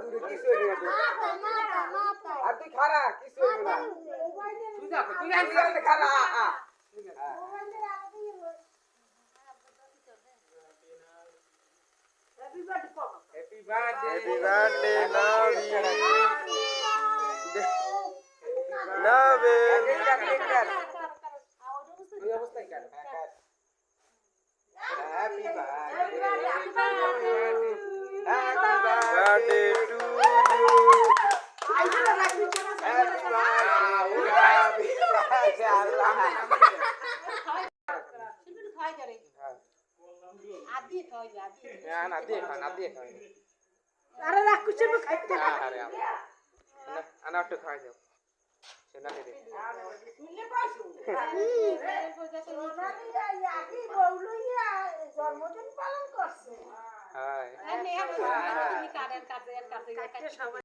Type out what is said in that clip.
দূরে কিছু হইবে না আর তুই খারা কিছু হইবে না তুই যা তুই আগে খারা Happy birthday, Navi. Navi. Happy birthday to আরে রাখুছেন খাইতে আরে আনা একটু খাই দাও সেনা দে শুনলে পাইছো জন্মদিন পালন করছে হাই তুমি কারের কাছে